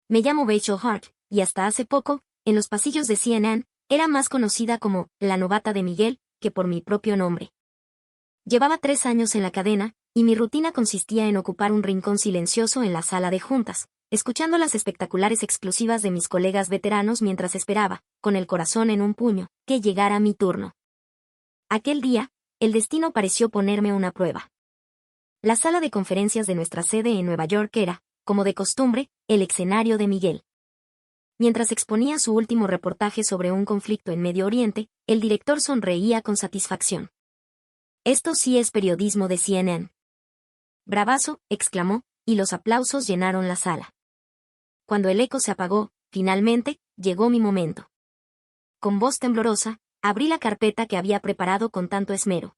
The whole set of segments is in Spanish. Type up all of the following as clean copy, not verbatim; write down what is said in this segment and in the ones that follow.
Me llamo Rachel Hart, y hasta hace poco, en los pasillos de CNN, era más conocida como la novata de Miguel que por mi propio nombre. Llevaba 3 años en la cadena, y mi rutina consistía en ocupar un rincón silencioso en la sala de juntas, escuchando las espectaculares exclusivas de mis colegas veteranos mientras esperaba, con el corazón en un puño, que llegara mi turno. Aquel día, el destino pareció ponerme una prueba. La sala de conferencias de nuestra sede en Nueva York era, como de costumbre, el escenario de Miguel. Mientras exponía su último reportaje sobre un conflicto en Medio Oriente, el director sonreía con satisfacción. «Esto sí es periodismo de CNN». «Bravazo», exclamó, y los aplausos llenaron la sala. Cuando el eco se apagó, finalmente, llegó mi momento. Con voz temblorosa, abrí la carpeta que había preparado con tanto esmero.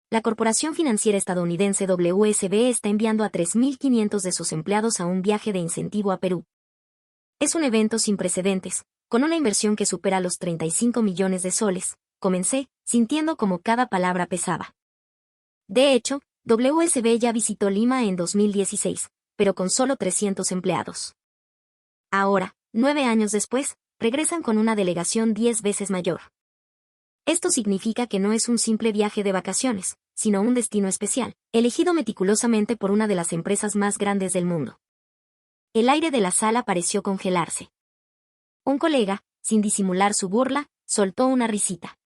La corporación financiera estadounidense WSB está enviando a 3.500 de sus empleados a un viaje de incentivo a Perú. Es un evento sin precedentes, con una inversión que supera los 35 millones de soles, comencé, sintiendo como cada palabra pesaba. De hecho, WSB ya visitó Lima en 2016, pero con solo 300 empleados. Ahora, 9 años después, regresan con una delegación 10 veces mayor. Esto significa que no es un simple viaje de vacaciones, sino un destino especial, elegido meticulosamente por una de las empresas más grandes del mundo. El aire de la sala pareció congelarse. Un colega, sin disimular su burla, soltó una risita.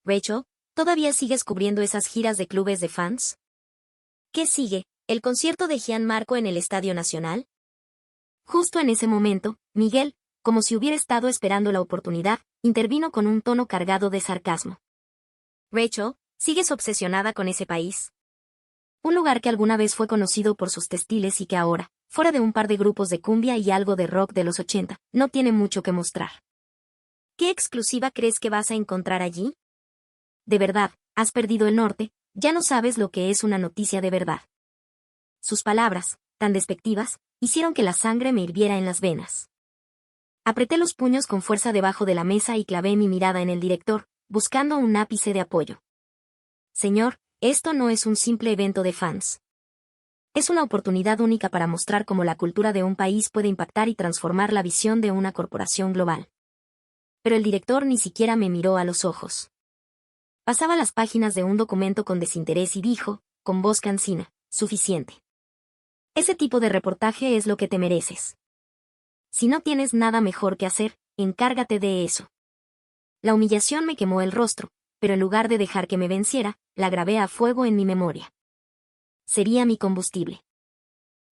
«Rachel, ¿todavía sigues cubriendo esas giras de clubes de fans?» «¿Qué sigue? ¿El concierto de Gianmarco en el Estadio Nacional?» Justo en ese momento, Miguel, como si hubiera estado esperando la oportunidad, intervino con un tono cargado de sarcasmo. «Rachel, ¿sigues obsesionada con ese país? Un lugar que alguna vez fue conocido por sus textiles y que ahora, fuera de un par de grupos de cumbia y algo de rock de los 80, no tiene mucho que mostrar. ¿Qué exclusiva crees que vas a encontrar allí? De verdad, has perdido el norte, ya no sabes lo que es una noticia de verdad». Sus palabras, tan despectivas, hicieron que la sangre me hirviera en las venas. Apreté los puños con fuerza debajo de la mesa y clavé mi mirada en el director, buscando un ápice de apoyo. «Señor, esto no es un simple evento de fans. Es una oportunidad única para mostrar cómo la cultura de un país puede impactar y transformar la visión de una corporación global». Pero el director ni siquiera me miró a los ojos. Pasaba las páginas de un documento con desinterés y dijo, con voz cansina, «Suficiente. Ese tipo de reportaje es lo que te mereces. Si no tienes nada mejor que hacer, encárgate de eso». La humillación me quemó el rostro, pero en lugar de dejar que me venciera, la grabé a fuego en mi memoria. Sería mi combustible.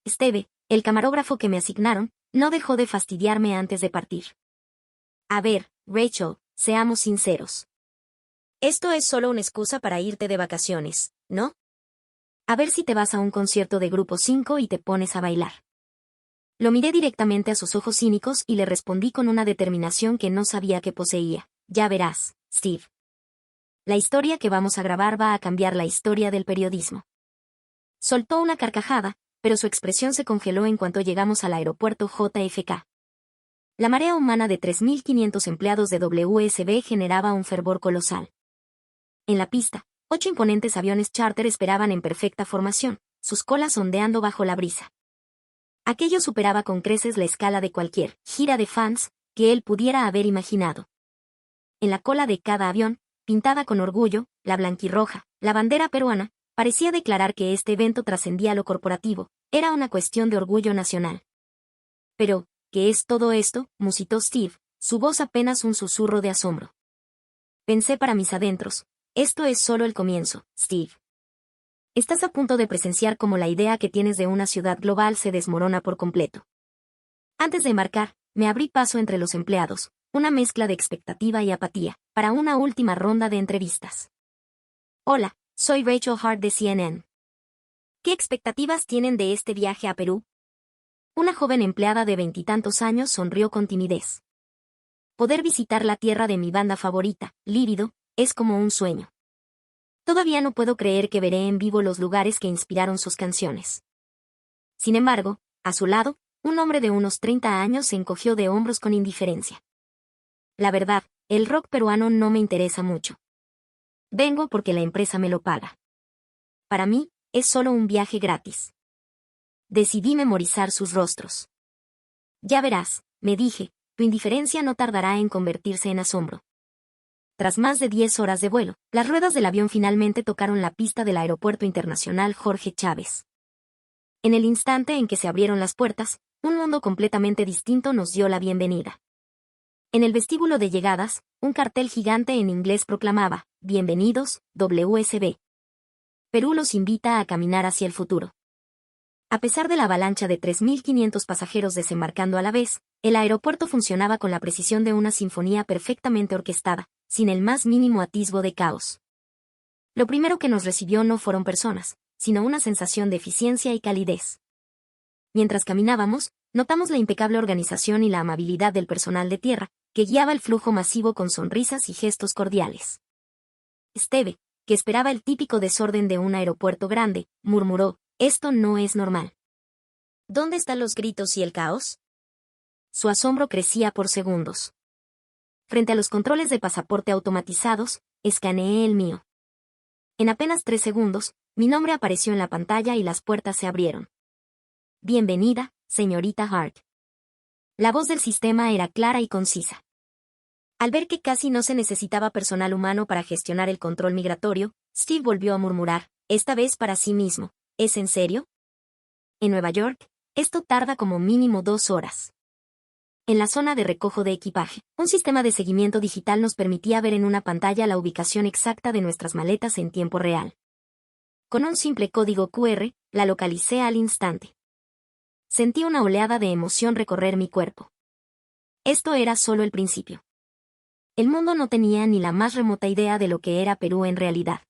Steve, el camarógrafo que me asignaron, no dejó de fastidiarme antes de partir. «A ver, Rachel, seamos sinceros. Esto es solo una excusa para irte de vacaciones, ¿no? A ver si te vas a un concierto de Grupo 5 y te pones a bailar». Lo miré directamente a sus ojos cínicos y le respondí con una determinación que no sabía que poseía. «Ya verás, Steve. La historia que vamos a grabar va a cambiar la historia del periodismo». Soltó una carcajada, pero su expresión se congeló en cuanto llegamos al aeropuerto JFK. La marea humana de 3.500 empleados de WSB generaba un fervor colosal. En la pista, 8 imponentes aviones charter esperaban en perfecta formación, sus colas ondeando bajo la brisa. Aquello superaba con creces la escala de cualquier gira de fans que él pudiera haber imaginado. En la cola de cada avión, pintada con orgullo, la blanquirroja, la bandera peruana, parecía declarar que este evento trascendía lo corporativo, era una cuestión de orgullo nacional. «Pero, ¿qué es todo esto?», musitó Steve, su voz apenas un susurro de asombro. Pensé para mis adentros, «Esto es solo el comienzo, Steve. Estás a punto de presenciar cómo la idea que tienes de una ciudad global se desmorona por completo». Antes de embarcar, me abrí paso entre los empleados, una mezcla de expectativa y apatía, para una última ronda de entrevistas. «Hola, soy Rachel Hart de CNN. ¿Qué expectativas tienen de este viaje a Perú?». Una joven empleada de 20 y tantos años sonrió con timidez. «Poder visitar la tierra de mi banda favorita, Lívido, es como un sueño. Todavía no puedo creer que veré en vivo los lugares que inspiraron sus canciones». Sin embargo, a su lado, un hombre de unos 30 años se encogió de hombros con indiferencia. «La verdad, el rock peruano no me interesa mucho. Vengo porque la empresa me lo paga. Para mí, es solo un viaje gratis». Decidí memorizar sus rostros. Ya verás, me dije, tu indiferencia no tardará en convertirse en asombro. Tras más de 10 horas de vuelo, las ruedas del avión finalmente tocaron la pista del Aeropuerto Internacional Jorge Chávez. En el instante en que se abrieron las puertas, un mundo completamente distinto nos dio la bienvenida. En el vestíbulo de llegadas, un cartel gigante en inglés proclamaba: Bienvenidos, WSB. Perú los invita a caminar hacia el futuro. A pesar de la avalancha de 3.500 pasajeros desembarcando a la vez, el aeropuerto funcionaba con la precisión de una sinfonía perfectamente orquestada, sin el más mínimo atisbo de caos. Lo primero que nos recibió no fueron personas, sino una sensación de eficiencia y calidez. Mientras caminábamos, notamos la impecable organización y la amabilidad del personal de tierra, que guiaba el flujo masivo con sonrisas y gestos cordiales. Esteve, que esperaba el típico desorden de un aeropuerto grande, murmuró: «Esto no es normal». ¿Dónde están los gritos y el caos? Su asombro crecía por segundos. Frente a los controles de pasaporte automatizados, escaneé el mío. En apenas 3 segundos, mi nombre apareció en la pantalla y las puertas se abrieron. «Bienvenida, señorita Hart». La voz del sistema era clara y concisa. Al ver que casi no se necesitaba personal humano para gestionar el control migratorio, Steve volvió a murmurar, esta vez para sí mismo: ¿es en serio? En Nueva York, esto tarda como mínimo 2 horas. En la zona de recojo de equipaje, un sistema de seguimiento digital nos permitía ver en una pantalla la ubicación exacta de nuestras maletas en tiempo real. Con un simple código QR, la localicé al instante. Sentí una oleada de emoción recorrer mi cuerpo. Esto era solo el principio. El mundo no tenía ni la más remota idea de lo que era Perú en realidad.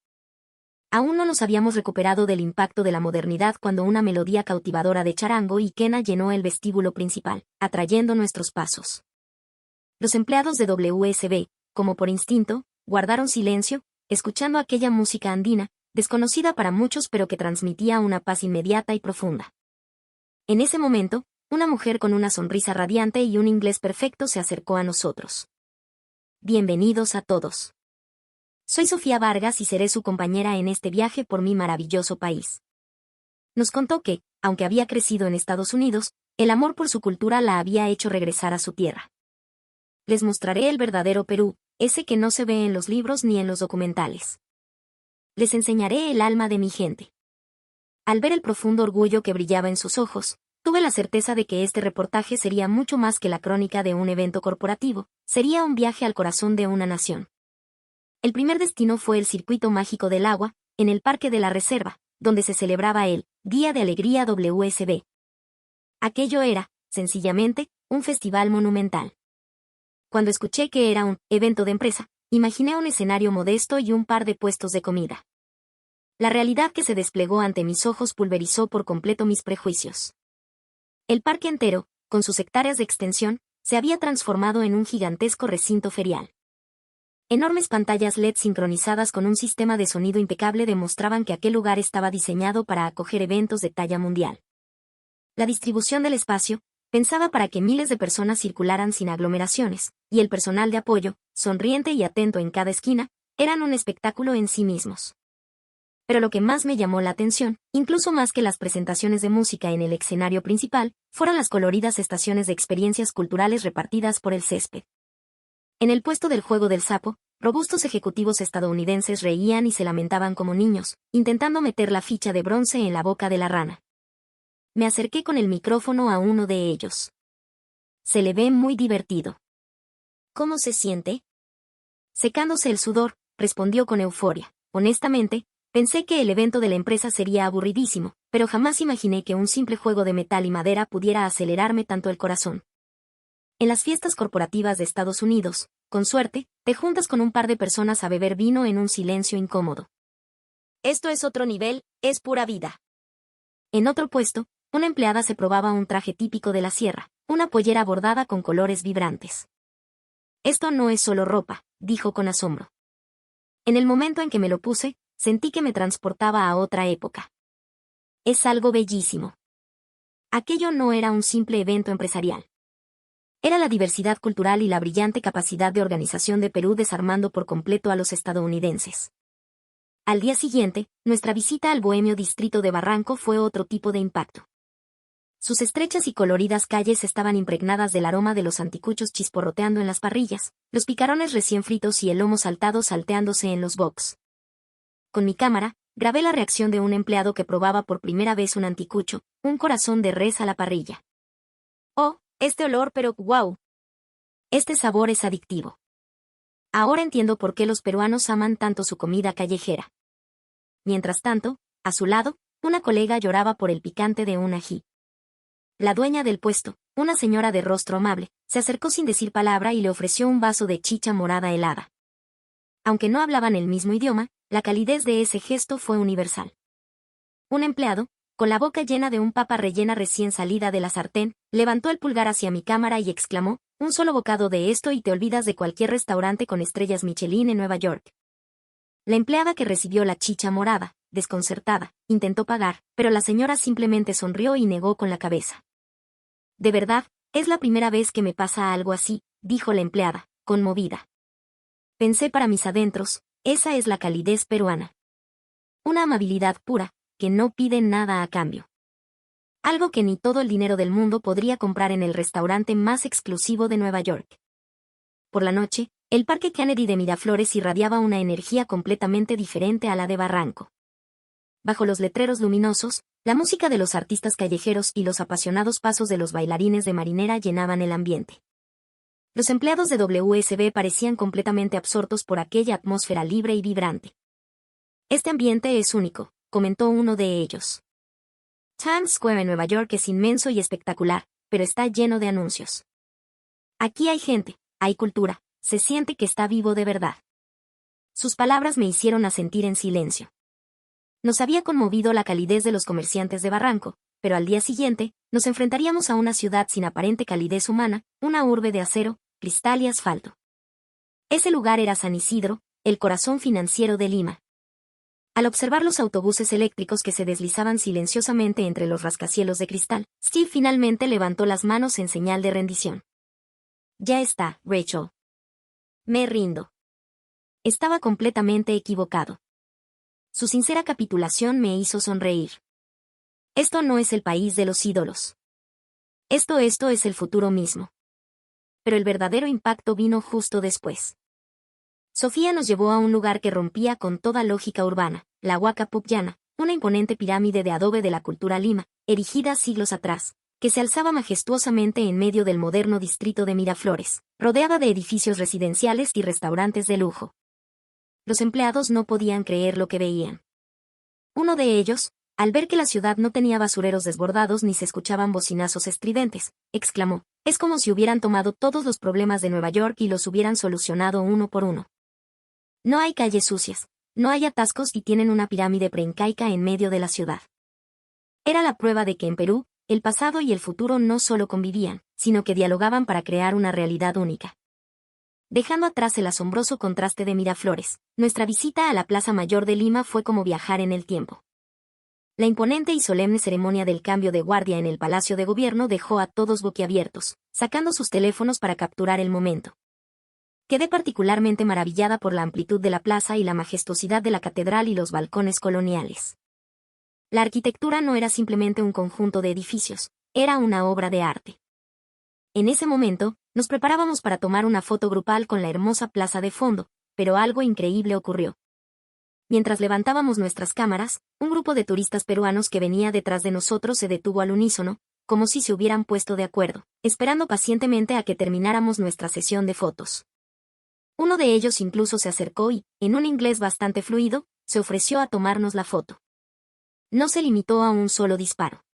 Aún no nos habíamos recuperado del impacto de la modernidad cuando una melodía cautivadora de charango y quena llenó el vestíbulo principal, atrayendo nuestros pasos. Los empleados de WSB, como por instinto, guardaron silencio, escuchando aquella música andina, desconocida para muchos pero que transmitía una paz inmediata y profunda. En ese momento, una mujer con una sonrisa radiante y un inglés perfecto se acercó a nosotros. Bienvenidos a todos. Soy Sofía Vargas y seré su compañera en este viaje por mi maravilloso país. Nos contó que, aunque había crecido en Estados Unidos, el amor por su cultura la había hecho regresar a su tierra. Les mostraré el verdadero Perú, ese que no se ve en los libros ni en los documentales. Les enseñaré el alma de mi gente. Al ver el profundo orgullo que brillaba en sus ojos, tuve la certeza de que este reportaje sería mucho más que la crónica de un evento corporativo, sería un viaje al corazón de una nación. El primer destino fue el Circuito Mágico del Agua, en el Parque de la Reserva, donde se celebraba el Día de Alegría WSB. Aquello era, sencillamente, un festival monumental. Cuando escuché que era un evento de empresa, imaginé un escenario modesto y un par de puestos de comida. La realidad que se desplegó ante mis ojos pulverizó por completo mis prejuicios. El parque entero, con sus hectáreas de extensión, se había transformado en un gigantesco recinto ferial. Enormes pantallas LED sincronizadas con un sistema de sonido impecable demostraban que aquel lugar estaba diseñado para acoger eventos de talla mundial. La distribución del espacio, pensaba para que miles de personas circularan sin aglomeraciones, y el personal de apoyo, sonriente y atento en cada esquina, eran un espectáculo en sí mismos. Pero lo que más me llamó la atención, incluso más que las presentaciones de música en el escenario principal, fueron las coloridas estaciones de experiencias culturales repartidas por el césped. En el puesto del juego del sapo, robustos ejecutivos estadounidenses reían y se lamentaban como niños, intentando meter la ficha de bronce en la boca de la rana. Me acerqué con el micrófono a uno de ellos. Se le ve muy divertido. ¿Cómo se siente? Secándose el sudor, respondió con euforia. Honestamente, pensé que el evento de la empresa sería aburridísimo, pero jamás imaginé que un simple juego de metal y madera pudiera acelerarme tanto el corazón. En las fiestas corporativas de Estados Unidos, con suerte, te juntas con un par de personas a beber vino en un silencio incómodo. Esto es otro nivel, es pura vida. En otro puesto, una empleada se probaba un traje típico de la sierra, una pollera bordada con colores vibrantes. Esto no es solo ropa, dijo con asombro. En el momento en que me lo puse, sentí que me transportaba a otra época. Es algo bellísimo. Aquello no era un simple evento empresarial. Era la diversidad cultural y la brillante capacidad de organización de Perú desarmando por completo a los estadounidenses. Al día siguiente, nuestra visita al bohemio distrito de Barranco fue otro tipo de impacto. Sus estrechas y coloridas calles estaban impregnadas del aroma de los anticuchos chisporroteando en las parrillas, los picarones recién fritos y el lomo saltado salteándose en los box. Con mi cámara, grabé la reacción de un empleado que probaba por primera vez un anticucho, un corazón de res a la parrilla. Oh, este olor, pero ¡guau! Este sabor es adictivo. Ahora entiendo por qué los peruanos aman tanto su comida callejera. Mientras tanto, a su lado, una colega lloraba por el picante de un ají. La dueña del puesto, una señora de rostro amable, se acercó sin decir palabra y le ofreció un vaso de chicha morada helada. Aunque no hablaban el mismo idioma, la calidez de ese gesto fue universal. Un empleado, con la boca llena de un papa rellena recién salida de la sartén, levantó el pulgar hacia mi cámara y exclamó, «Un solo bocado de esto y te olvidas de cualquier restaurante con estrellas Michelin en Nueva York». La empleada que recibió la chicha morada, desconcertada, intentó pagar, pero la señora simplemente sonrió y negó con la cabeza. «De verdad, es la primera vez que me pasa algo así», dijo la empleada, conmovida. Pensé para mis adentros, esa es la calidez peruana. Una amabilidad pura, que no pide nada a cambio. Algo que ni todo el dinero del mundo podría comprar en el restaurante más exclusivo de Nueva York. Por la noche, el Parque Kennedy de Miraflores irradiaba una energía completamente diferente a la de Barranco. Bajo los letreros luminosos, la música de los artistas callejeros y los apasionados pasos de los bailarines de marinera llenaban el ambiente. Los empleados de WSB parecían completamente absortos por aquella atmósfera libre y vibrante. «Este ambiente es único», comentó uno de ellos. Times Square en Nueva York es inmenso y espectacular, pero está lleno de anuncios. Aquí hay gente, hay cultura, se siente que está vivo de verdad. Sus palabras me hicieron asentir en silencio. Nos había conmovido la calidez de los comerciantes de Barranco, pero al día siguiente, nos enfrentaríamos a una ciudad sin aparente calidez humana, una urbe de acero, cristal y asfalto. Ese lugar era San Isidro, el corazón financiero de Lima. Al observar los autobuses eléctricos que se deslizaban silenciosamente entre los rascacielos de cristal, Steve finalmente levantó las manos en señal de rendición. «Ya está, Rachel. Me rindo». Estaba completamente equivocado. Su sincera capitulación me hizo sonreír. Esto no es el país de los ídolos. Esto es el futuro mismo. Pero el verdadero impacto vino justo después. Sofía nos llevó a un lugar que rompía con toda lógica urbana, la Huaca Pucllana, una imponente pirámide de adobe de la cultura Lima, erigida siglos atrás, que se alzaba majestuosamente en medio del moderno distrito de Miraflores, rodeada de edificios residenciales y restaurantes de lujo. Los empleados no podían creer lo que veían. Uno de ellos, al ver que la ciudad no tenía basureros desbordados ni se escuchaban bocinazos estridentes, exclamó, «Es como si hubieran tomado todos los problemas de Nueva York y los hubieran solucionado uno por uno. No hay calles sucias, no hay atascos y tienen una pirámide preincaica en medio de la ciudad». Era la prueba de que en Perú, el pasado y el futuro no solo convivían, sino que dialogaban para crear una realidad única. Dejando atrás el asombroso contraste de Miraflores, nuestra visita a la Plaza Mayor de Lima fue como viajar en el tiempo. La imponente y solemne ceremonia del cambio de guardia en el Palacio de Gobierno dejó a todos boquiabiertos, sacando sus teléfonos para capturar el momento. Quedé particularmente maravillada por la amplitud de la plaza y la majestuosidad de la catedral y los balcones coloniales. La arquitectura no era simplemente un conjunto de edificios, era una obra de arte. En ese momento, nos preparábamos para tomar una foto grupal con la hermosa plaza de fondo, pero algo increíble ocurrió. Mientras levantábamos nuestras cámaras, un grupo de turistas peruanos que venía detrás de nosotros se detuvo al unísono, como si se hubieran puesto de acuerdo, esperando pacientemente a que termináramos nuestra sesión de fotos. Uno de ellos incluso se acercó y, en un inglés bastante fluido, se ofreció a tomarnos la foto. No se limitó a un solo disparo.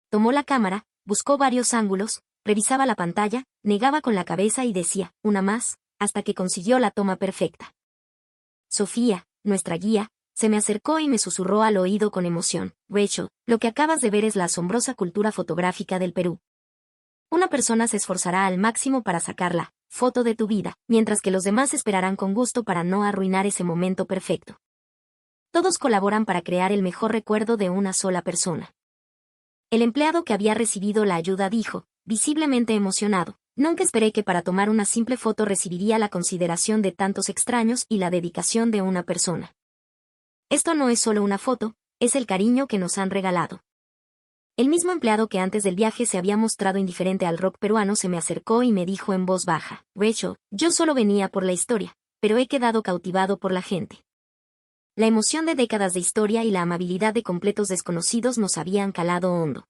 Tomó la cámara, buscó varios ángulos, revisaba la pantalla, negaba con la cabeza y decía, «Una más», hasta que consiguió la toma perfecta. Sofía, nuestra guía, se me acercó y me susurró al oído con emoción, «Rachel, lo que acabas de ver es la asombrosa cultura fotográfica del Perú. Una persona se esforzará al máximo para sacar la foto de tu vida, mientras que los demás esperarán con gusto para no arruinar ese momento perfecto. Todos colaboran para crear el mejor recuerdo de una sola persona». El empleado que había recibido la ayuda dijo, visiblemente emocionado, «Nunca esperé que para tomar una simple foto recibiría la consideración de tantos extraños y la dedicación de una persona. Esto no es solo una foto, es el cariño que nos han regalado». El mismo empleado que antes del viaje se había mostrado indiferente al rock peruano se me acercó y me dijo en voz baja: Rachel, yo solo venía por la historia, pero he quedado cautivado por la gente. La emoción de décadas de historia y la amabilidad de completos desconocidos nos habían calado hondo.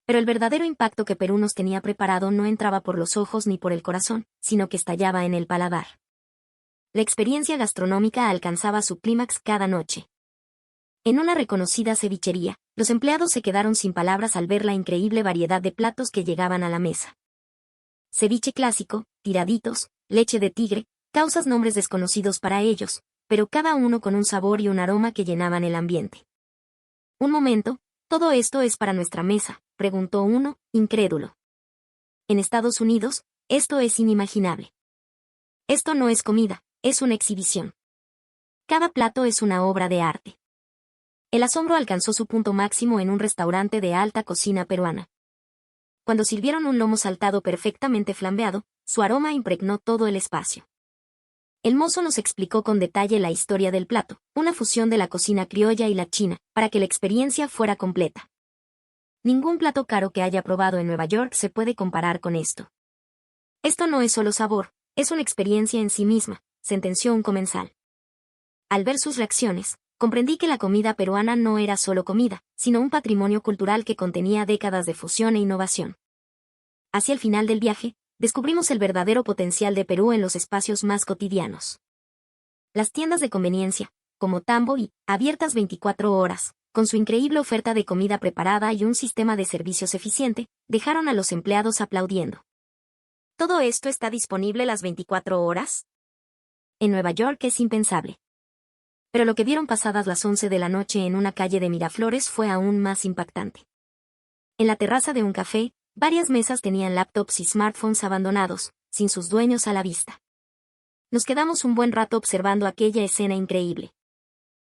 Pero el verdadero impacto que Perú nos tenía preparado no entraba por los ojos ni por el corazón, sino que estallaba en el paladar. La experiencia gastronómica alcanzaba su clímax cada noche. En una reconocida cevichería, los empleados se quedaron sin palabras al ver la increíble variedad de platos que llegaban a la mesa. Ceviche clásico, tiraditos, leche de tigre, causas nombres desconocidos para ellos, pero cada uno con un sabor y un aroma que llenaban el ambiente. Un momento, ¿todo esto es para nuestra mesa?, preguntó uno, incrédulo. En Estados Unidos, esto es inimaginable. Esto no es comida, es una exhibición. Cada plato es una obra de arte. El asombro alcanzó su punto máximo en un restaurante de alta cocina peruana. Cuando sirvieron un lomo saltado perfectamente flambeado, su aroma impregnó todo el espacio. El mozo nos explicó con detalle la historia del plato, una fusión de la cocina criolla y la china, para que la experiencia fuera completa. Ningún plato caro que haya probado en Nueva York se puede comparar con esto. Esto no es solo sabor, es una experiencia en sí misma, sentenció un comensal. Al ver sus reacciones, comprendí que la comida peruana no era solo comida, sino un patrimonio cultural que contenía décadas de fusión e innovación. Hacia el final del viaje, descubrimos el verdadero potencial de Perú en los espacios más cotidianos. Las tiendas de conveniencia, como Tambo y abiertas 24 horas, con su increíble oferta de comida preparada y un sistema de servicios eficiente, dejaron a los empleados aplaudiendo. ¿Todo esto está disponible las 24 horas? En Nueva York es impensable. Pero lo que vieron pasadas las 11 de la noche en una calle de Miraflores fue aún más impactante. En la terraza de un café, varias mesas tenían laptops y smartphones abandonados, sin sus dueños a la vista. Nos quedamos un buen rato observando aquella escena increíble.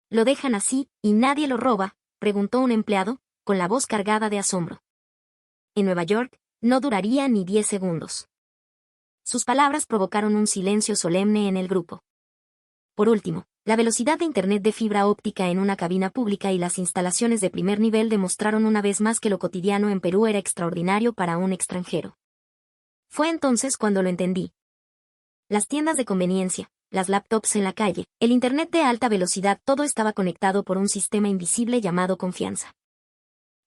¿Lo dejan así, y nadie lo roba?, preguntó un empleado, con la voz cargada de asombro. En Nueva York, no duraría ni 10 segundos. Sus palabras provocaron un silencio solemne en el grupo. Por último, la velocidad de Internet de fibra óptica en una cabina pública y las instalaciones de primer nivel demostraron una vez más que lo cotidiano en Perú era extraordinario para un extranjero. Fue entonces cuando lo entendí. Las tiendas de conveniencia, las laptops en la calle, el Internet de alta velocidad, todo estaba conectado por un sistema invisible llamado confianza.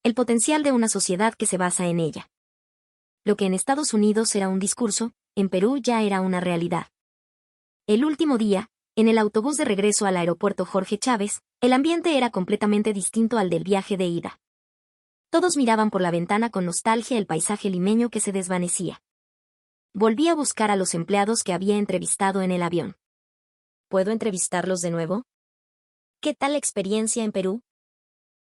El potencial de una sociedad que se basa en ella. Lo que en Estados Unidos era un discurso, en Perú ya era una realidad. El último día, en el autobús de regreso al aeropuerto Jorge Chávez, el ambiente era completamente distinto al del viaje de ida. Todos miraban por la ventana con nostalgia el paisaje limeño que se desvanecía. Volví a buscar a los empleados que había entrevistado en el avión. ¿Puedo entrevistarlos de nuevo? ¿Qué tal la experiencia en Perú?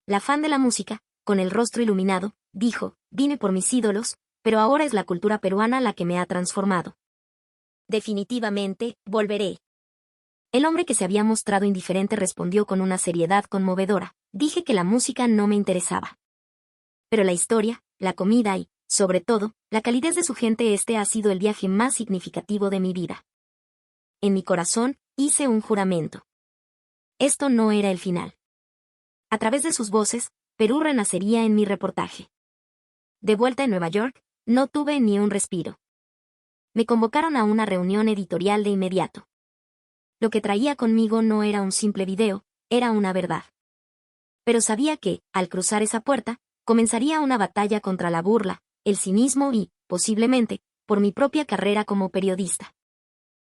La fan de la música, con el rostro iluminado, dijo: vine por mis ídolos, pero ahora es la cultura peruana la que me ha transformado. Definitivamente, volveré. El hombre que se había mostrado indiferente respondió con una seriedad conmovedora: dije que la música no me interesaba. Pero la historia, la comida y, sobre todo, la calidez de su gente, ha sido el viaje más significativo de mi vida. En mi corazón, hice un juramento. Esto no era el final. A través de sus voces, Perú renacería en mi reportaje. De vuelta en Nueva York, no tuve ni un respiro. Me convocaron a una reunión editorial de inmediato. Lo que traía conmigo no era un simple video, era una verdad. Pero sabía que, al cruzar esa puerta, comenzaría una batalla contra la burla, el cinismo y, posiblemente, por mi propia carrera como periodista.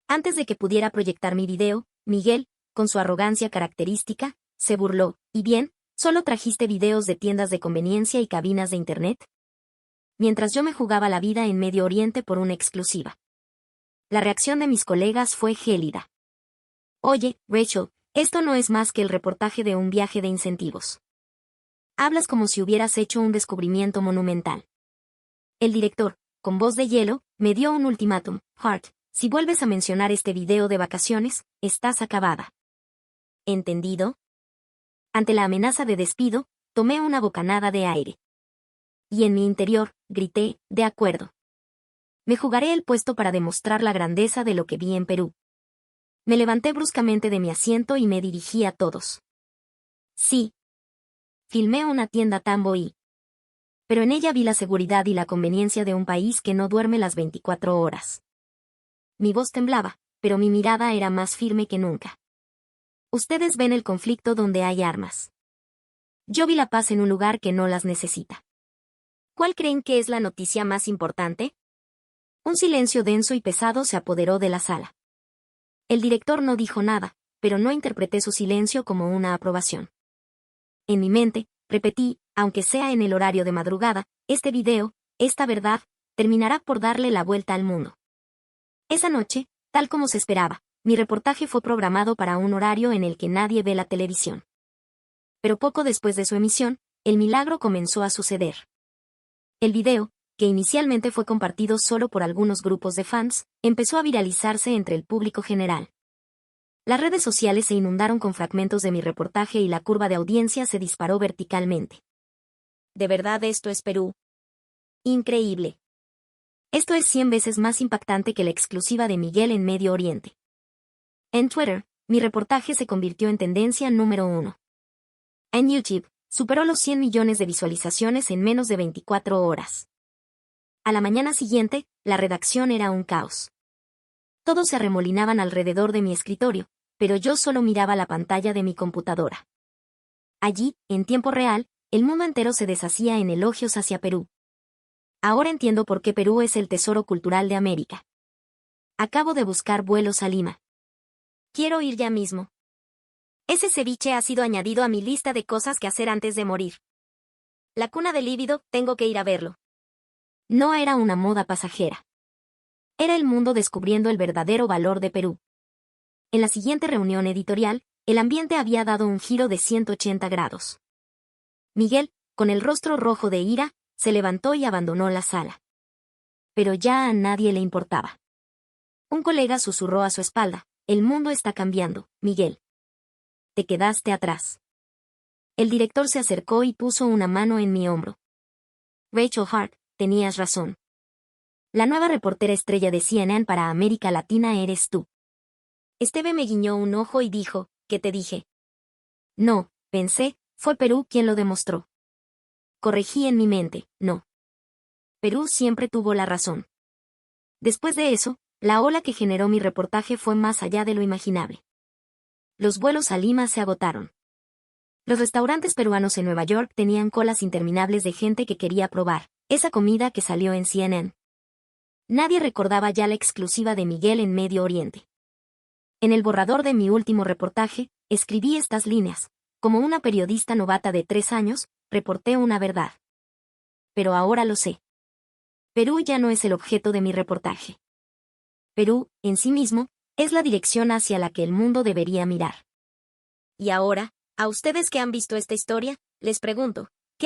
Antes de que pudiera proyectar mi video, Miguel, con su arrogancia característica, se burló: ¿y bien, solo trajiste videos de tiendas de conveniencia y cabinas de Internet? Mientras yo me jugaba la vida en Medio Oriente por una exclusiva. La reacción de mis colegas fue gélida. Oye, Rachel, esto no es más que el reportaje de un viaje de incentivos. Hablas como si hubieras hecho un descubrimiento monumental. El director, con voz de hielo, me dio un ultimátum: Hart, si vuelves a mencionar este video de vacaciones, estás acabada. ¿Entendido? Ante la amenaza de despido, tomé una bocanada de aire. Y en mi interior, grité: de acuerdo. Me jugaré el puesto para demostrar la grandeza de lo que vi en Perú. Me levanté bruscamente de mi asiento y me dirigí a todos. Sí. Filmé una tienda Tambo y Pero en ella vi la seguridad y la conveniencia de un país que no duerme las 24 horas. Mi voz temblaba, pero mi mirada era más firme que nunca. Ustedes ven el conflicto donde hay armas. Yo vi la paz en un lugar que no las necesita. ¿Cuál creen que es la noticia más importante? Un silencio denso y pesado se apoderó de la sala. El director no dijo nada, pero no interpreté su silencio como una aprobación. En mi mente, repetí, aunque sea en el horario de madrugada, este video, esta verdad, terminará por darle la vuelta al mundo. Esa noche, tal como se esperaba, mi reportaje fue programado para un horario en el que nadie ve la televisión. Pero poco después de su emisión, el milagro comenzó a suceder. El video, que inicialmente fue compartido solo por algunos grupos de fans, empezó a viralizarse entre el público general. Las redes sociales se inundaron con fragmentos de mi reportaje y la curva de audiencia se disparó verticalmente. ¿De verdad esto es Perú? Increíble. Esto es 100 veces más impactante que la exclusiva de Miguel en Medio Oriente. En Twitter, mi reportaje se convirtió en tendencia número 1. En YouTube, superó los 100 millones de visualizaciones en menos de 24 horas. A la mañana siguiente, la redacción era un caos. Todos se arremolinaban alrededor de mi escritorio, pero yo solo miraba la pantalla de mi computadora. Allí, en tiempo real, el mundo entero se deshacía en elogios hacia Perú. Ahora entiendo por qué Perú es el tesoro cultural de América. Acabo de buscar vuelos a Lima. Quiero ir ya mismo. Ese ceviche ha sido añadido a mi lista de cosas que hacer antes de morir. La cuna del líbido, tengo que ir a verlo. No era una moda pasajera. Era el mundo descubriendo el verdadero valor de Perú. En la siguiente reunión editorial, el ambiente había dado un giro de 180 grados. Miguel, con el rostro rojo de ira, se levantó y abandonó la sala. Pero ya a nadie le importaba. Un colega susurró a su espalda: el mundo está cambiando, Miguel. Te quedaste atrás. El director se acercó y puso una mano en mi hombro. Rachel Hart, tenías razón. La nueva reportera estrella de CNN para América Latina eres tú. Esteve me guiñó un ojo y dijo: ¿qué te dije? No, pensé, fue Perú quien lo demostró. Corregí en mi mente: no. Perú siempre tuvo la razón. Después de eso, la ola que generó mi reportaje fue más allá de lo imaginable. Los vuelos a Lima se agotaron. Los restaurantes peruanos en Nueva York tenían colas interminables de gente que quería probar esa comida que salió en CNN. Nadie recordaba ya la exclusiva de Miguel en Medio Oriente. En el borrador de mi último reportaje, escribí estas líneas: como una periodista novata de 3 años, reporté una verdad. Pero ahora lo sé. Perú ya no es el objeto de mi reportaje. Perú, en sí mismo, es la dirección hacia la que el mundo debería mirar. Y ahora, a ustedes que han visto esta historia, les pregunto,